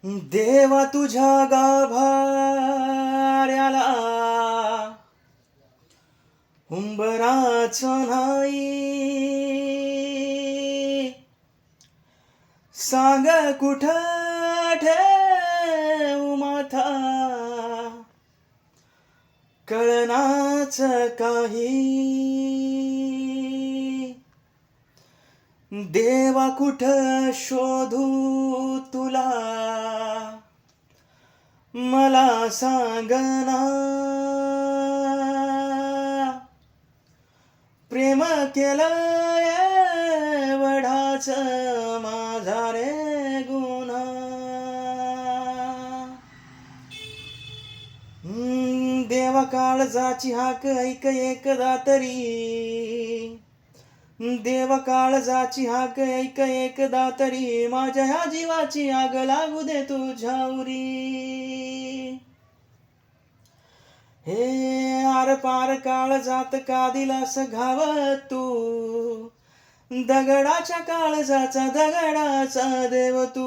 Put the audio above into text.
देवा तुझ्या गाभाऱ्याला उंबराच नाही, सांग कुठं ठेवू माथा कळनाच काही. देवा कुठं शोधू तुला मला सांगना, प्रेम केलं एवढाच माझा रे गुन्हा. देवा काळजाची हाक ऐक एकदा तरी, देवा काळजाची हाक ऐक एकदा तरी, माझ्या ह्या जीवाची आग लागू दे तुझ्या उरी. हे आर पार काळजात का दिलास घाव तू, दगडाच्या काळजाचा दगडाचा देव तू.